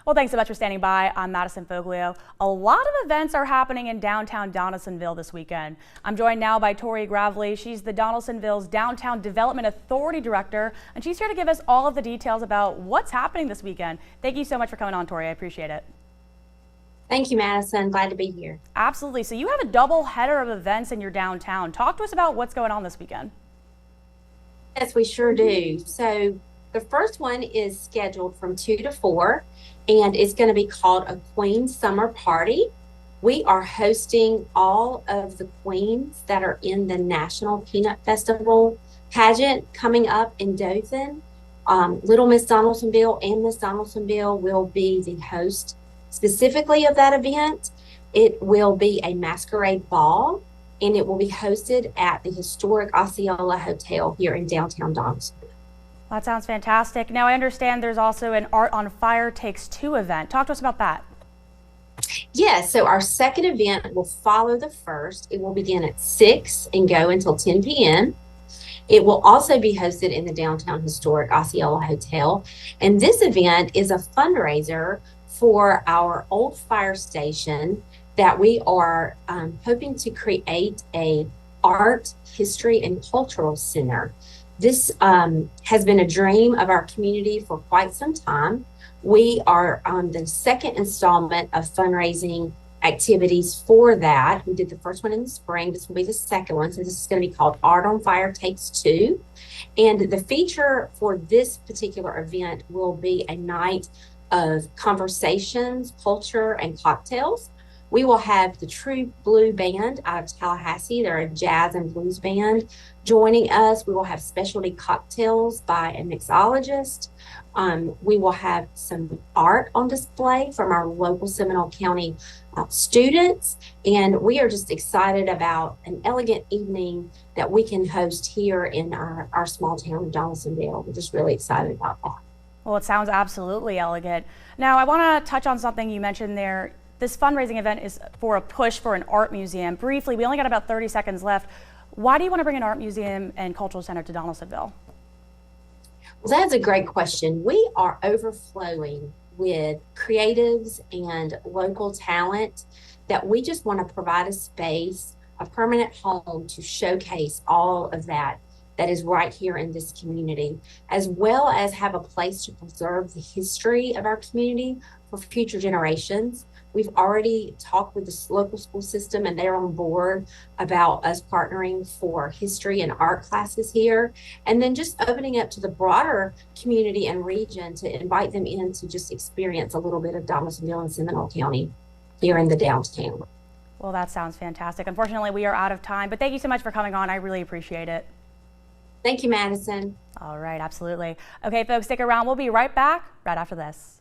Well, thanks so much for standing by. I'm Madison Foglio. A lot of events are happening in downtown Donalsonville this weekend. I'm joined now by Tori Gravely. She's the Donalsonville's Downtown Development Authority Director, and she's here to give us all of the details about what's happening this weekend. Thank you so much for coming on, Tori. I appreciate it. Thank you, Madison. Glad to be here. Absolutely. So you have a double header of events in your downtown. Talk to us about what's going on this weekend. Yes, we sure do. So the first one is scheduled from 2 to 4, and it's going to be called a Queen Summer Party. We are hosting all of the queens that are in the National Peanut Festival pageant coming up in Dothan. Little Miss Donalsonville and Miss Donalsonville will be the host specifically of that event. It will be a masquerade ball, and it will be hosted at the historic Osceola Hotel here in downtown Donalsonville. That sounds fantastic. Now, I understand there's also an Art on Fire Takes Two event. Talk to us about that. Yes, so our second event will follow the first. It will begin at 6 and go until 10 p.m. It will also be hosted in the downtown historic Osceola Hotel. And this event is a fundraiser for our old fire station that we are hoping to create a art, history, and cultural center. This has been a dream of our community for quite some time. We are on the second installment of fundraising activities for that. We did the first one in the spring. This will be the second one. So this is going to be called Art on Fire Takes Two. And the feature for this particular event will be a night of conversations, culture, and cocktails. We will have the True Blue Band out of Tallahassee. They're a jazz and blues band joining us. We will have specialty cocktails by a mixologist. We will have some art on display from our local Seminole County students. And we are just excited about an elegant evening that we can host here in our small town of Donalsonville. We're just really excited about that. Well, it sounds absolutely elegant. Now, I want to touch on something you mentioned there. This fundraising event is for a push for an art museum. Briefly, we only got about 30 seconds left. Why do you want to bring an art museum and cultural center to Donalsonville? Well, that's a great question. We are overflowing with creatives and local talent that we just want to provide a space, a permanent home to showcase all of that is right here in this community, as well as have a place to preserve the history of our community for future generations. We've already talked with the local school system, and they're on board about us partnering for history and art classes here, and then just opening up to the broader community and region to invite them in to just experience a little bit of Donalsonville and Seminole County here in the downtown. Well, that sounds fantastic. Unfortunately, we are out of time, but thank you so much for coming on. I really appreciate it. Thank you, Madison. All right, absolutely. Okay, folks, stick around. We'll be right back right after this.